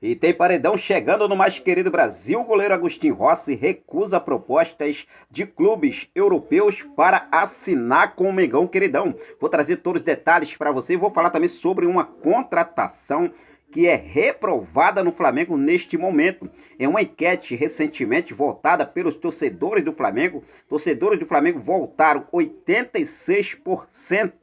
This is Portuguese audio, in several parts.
E tem paredão chegando no mais querido Brasil. O goleiro Agostinho Rossi recusa propostas de clubes europeus para assinar com o Mengão queridão. Vou trazer todos os detalhes para você e vou falar também sobre uma contratação que é reprovada no Flamengo neste momento. Em uma enquete recentemente voltada pelos torcedores do Flamengo votaram 86%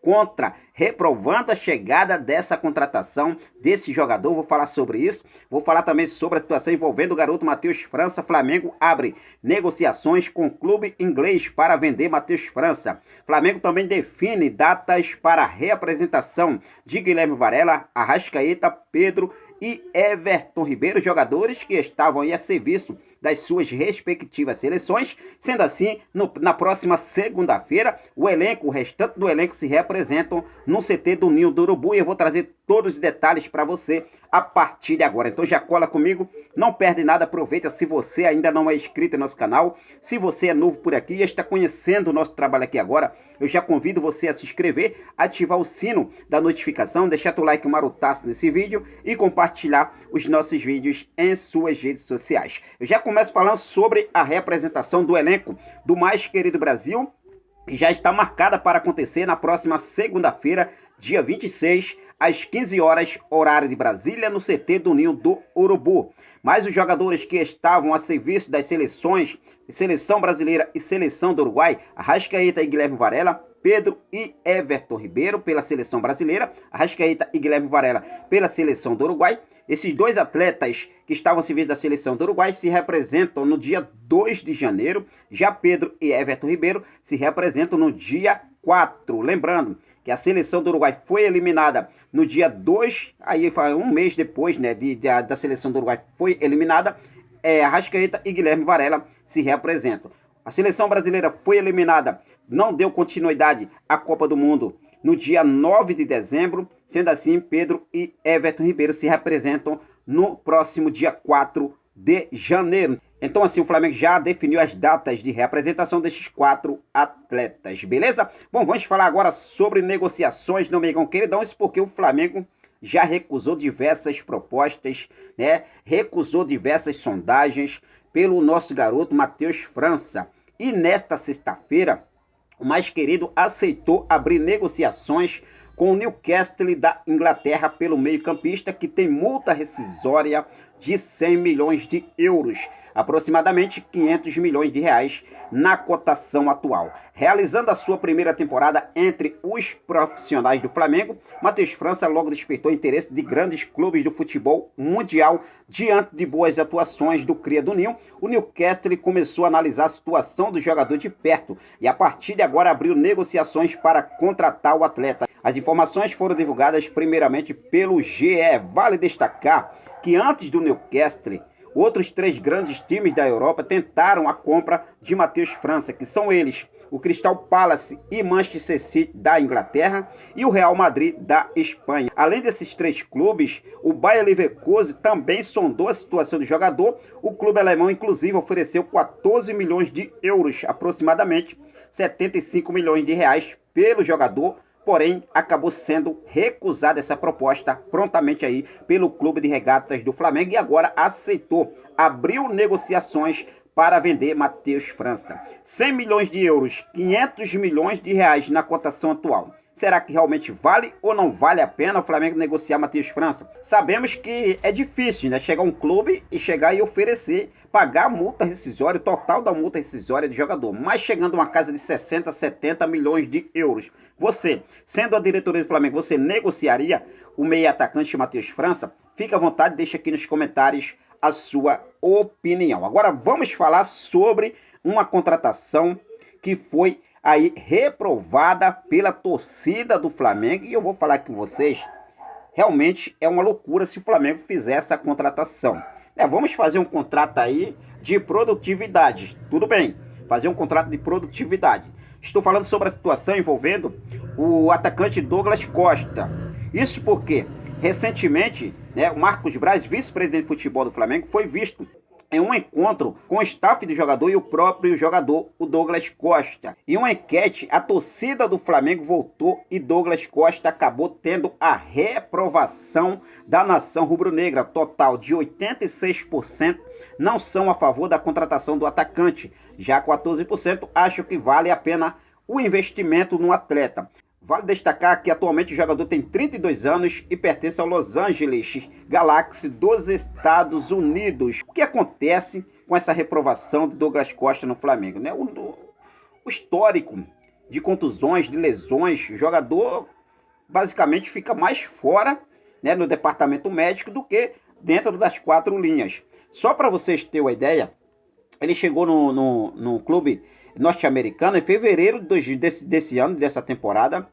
contra, reprovando a chegada dessa contratação desse jogador. Vou falar sobre isso. Vou falar também sobre a situação envolvendo o garoto Matheus França. Flamengo abre negociações com o clube inglês para vender Matheus França. Flamengo também define datas para a reapresentação de Guilherme Varela, Arrascaeta, Pedro e Everton Ribeiro, jogadores que estavam aí a serviço das suas respectivas seleções. Sendo assim, na próxima segunda-feira, o restante do elenco se representam no CT do Ninho do Urubu e eu vou trazer todos os detalhes para você a partir de agora. Então já cola comigo, não perde nada, aproveita. Se você ainda não é inscrito no nosso canal, se você é novo por aqui e está conhecendo o nosso trabalho aqui agora, eu já convido você a se inscrever, ativar o sino da notificação, deixar teu like marotaço nesse vídeo e compartilhar os nossos vídeos em suas redes sociais. Eu já começo falando sobre a representação do elenco do mais querido Brasil, que já está marcada para acontecer na próxima segunda-feira, dia 26, às 15 horas, horário de Brasília, no CT do Ninho do Urubu. Mas os jogadores que estavam a serviço das seleções, Seleção Brasileira e Seleção do Uruguai, Arrascaeta e Guilherme Varela, Pedro e Everton Ribeiro pela Seleção Brasileira, Arrascaeta e Guilherme Varela pela Seleção do Uruguai. Esses dois atletas que estavam a serviço da Seleção do Uruguai se representam no dia 2 de janeiro. Já Pedro e Everton Ribeiro se representam no dia 4. Lembrando que a Seleção do Uruguai foi eliminada no dia 2, aí foi um mês depois, né, da Seleção do Uruguai foi eliminada. Arrascaeta e Guilherme Varela se representam. A Seleção Brasileira foi eliminada, não deu continuidade à Copa do Mundo no dia 9 de dezembro. Sendo assim, Pedro e Everton Ribeiro se representam no próximo dia 4 de janeiro. Então assim, o Flamengo já definiu as datas de representação destes 4 atletas, beleza? Bom, vamos falar agora sobre negociações no Mengão queridão. Isso porque o Flamengo já recusou diversas propostas, né? Recusou diversas sondagens pelo nosso garoto Matheus França. E nesta sexta-feira, o mais querido aceitou abrir negociações com o Newcastle da Inglaterra pelo meio-campista, que tem multa rescisória de 100 milhões de euros, aproximadamente 500 milhões de reais na cotação atual. Realizando a sua primeira temporada entre os profissionais do Flamengo, Matheus França logo despertou interesse de grandes clubes do futebol mundial. Diante de boas atuações do cria do Ninho, o Newcastle começou a analisar a situação do jogador de perto e a partir de agora abriu negociações para contratar o atleta. As informações foram divulgadas primeiramente pelo GE. Vale destacar que antes do Newcastle, outros 3 grandes times da Europa tentaram a compra de Matheus França, que são eles o Crystal Palace e Manchester City da Inglaterra e o Real Madrid da Espanha. Além desses 3 clubes, o Bayer Leverkusen também sondou a situação do jogador. O clube alemão, inclusive, ofereceu 14 milhões de euros, aproximadamente 75 milhões de reais pelo jogador. Porém, acabou sendo recusada essa proposta prontamente aí pelo Clube de Regatas do Flamengo e agora aceitou, abriu negociações para vender Matheus França. 100 milhões de euros, 500 milhões de reais na cotação atual. Será que realmente vale ou não vale a pena o Flamengo negociar Matheus França? Sabemos que é difícil, né? Chegar um clube e chegar e oferecer, pagar a multa rescisória, o total da multa rescisória do jogador. Mas chegando a uma casa de 60, 70 milhões de euros. Você, sendo a diretoria do Flamengo, você negociaria o meio atacante Matheus França? Fica à vontade, deixa aqui nos comentários a sua opinião. Agora vamos falar sobre uma contratação que foi aí reprovada pela torcida do Flamengo. E eu vou falar com vocês, realmente é uma loucura se o Flamengo fizer essa contratação. Vamos fazer um contrato aí de produtividade, tudo bem, fazer um contrato de produtividade. Estou falando sobre a situação envolvendo o atacante Douglas Costa. Isso porque, recentemente, né, o Marcos Braz, vice-presidente de futebol do Flamengo, foi visto em um encontro com o staff do jogador e o próprio jogador, o Douglas Costa. Em uma enquete, a torcida do Flamengo votou e Douglas Costa acabou tendo a reprovação da nação rubro-negra. Total de 86% não são a favor da contratação do atacante. Já 14% acham que vale a pena o investimento no atleta. Vale destacar que atualmente o jogador tem 32 anos e pertence ao Los Angeles Galaxy dos Estados Unidos. O que acontece com essa reprovação de Douglas Costa no Flamengo, né? O histórico de contusões, de lesões, o jogador basicamente fica mais fora, né, no departamento médico do que dentro das quatro linhas. Só para vocês terem uma ideia, ele chegou no clube norte-americano em fevereiro desse ano, dessa temporada.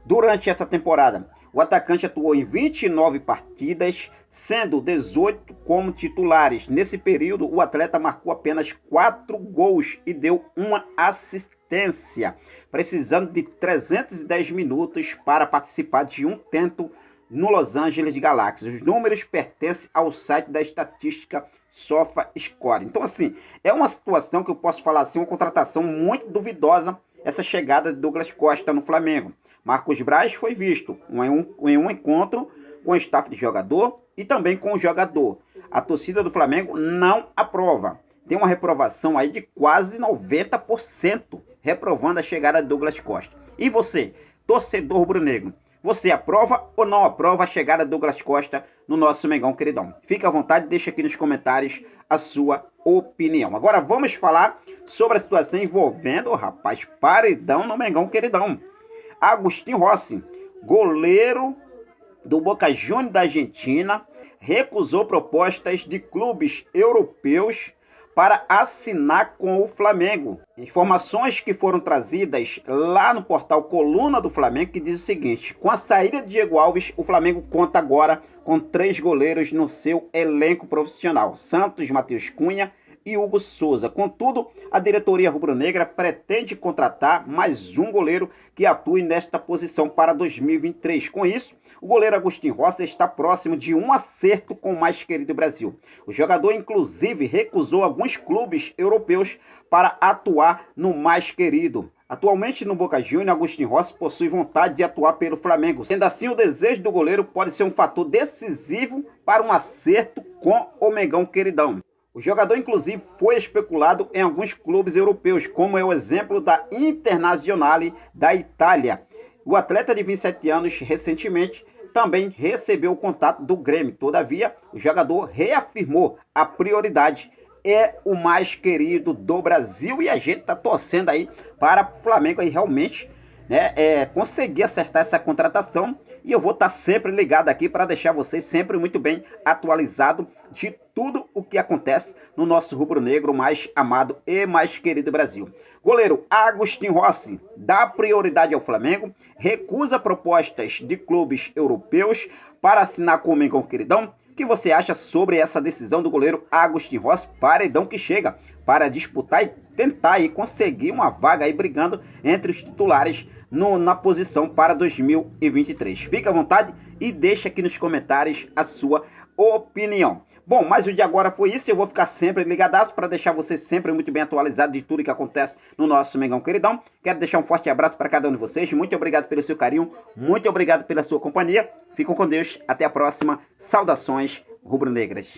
Durante essa temporada, o atacante atuou em 29 partidas, sendo 18 como titulares. Nesse período, o atleta marcou apenas 4 gols e deu uma assistência, precisando de 310 minutos para participar de um tento no Los Angeles Galaxy. Os números pertencem ao site da estatística SofaScore. Então, assim, é uma situação que eu posso falar assim, uma contratação muito duvidosa, essa chegada de Douglas Costa no Flamengo. Marcos Braz foi visto em um encontro com o staff de jogador e também com o jogador. A torcida do Flamengo não aprova. Tem uma reprovação aí de quase 90%, reprovando a chegada de Douglas Costa. E você, torcedor rubro-negro, você aprova ou não aprova a chegada de Douglas Costa no nosso Mengão Queridão? Fique à vontade, deixa aqui nos comentários a sua opinião. Agora vamos falar sobre a situação envolvendo, rapaz, paredão no Mengão Queridão. Agustín Rossi, goleiro do Boca Juniors da Argentina, recusou propostas de clubes europeus para assinar com o Flamengo. Informações que foram trazidas lá no portal Coluna do Flamengo, que diz o seguinte: com a saída de Diego Alves, o Flamengo conta agora com 3 goleiros no seu elenco profissional: Santos, Matheus Cunha e Hugo Souza. Contudo, a diretoria rubro-negra pretende contratar mais um goleiro que atue nesta posição para 2023. Com isso, o goleiro Agustín Rossi está próximo de um acerto com o mais querido Brasil. O jogador, inclusive, recusou alguns clubes europeus para atuar no mais querido. Atualmente no Boca Juniors, Agustín Rossi possui vontade de atuar pelo Flamengo. Sendo assim, o desejo do goleiro pode ser um fator decisivo para um acerto com o Mengão Queridão. O jogador, inclusive, foi especulado em alguns clubes europeus, como é o exemplo da Internazionale da Itália. O atleta de 27 anos, recentemente, também recebeu o contato do Grêmio. Todavia, o jogador reafirmou a prioridade é o mais querido do Brasil e a gente está torcendo aí para o Flamengo aí realmente, né, conseguir acertar essa contratação. E eu vou estar sempre ligado aqui para deixar vocês sempre muito bem atualizado de tudo o que acontece no nosso rubro-negro mais amado e mais querido Brasil. Goleiro Agustín Rossi dá prioridade ao Flamengo, recusa propostas de clubes europeus para assinar com o Mengão Queridão. O que você acha sobre essa decisão do goleiro Agustín Rossi? Paredão que chega para disputar e tentar aí conseguir uma vaga aí brigando entre os titulares na posição para 2023. Fique à vontade e deixa aqui nos comentários a sua opinião. Bom, mas o de agora foi isso. Eu vou ficar sempre ligadaço para deixar você sempre muito bem atualizado de tudo que acontece no nosso Mengão Queridão. Quero deixar um forte abraço para cada um de vocês. Muito obrigado pelo seu carinho. Muito obrigado pela sua companhia. Fiquem com Deus. Até a próxima. Saudações rubro-negras.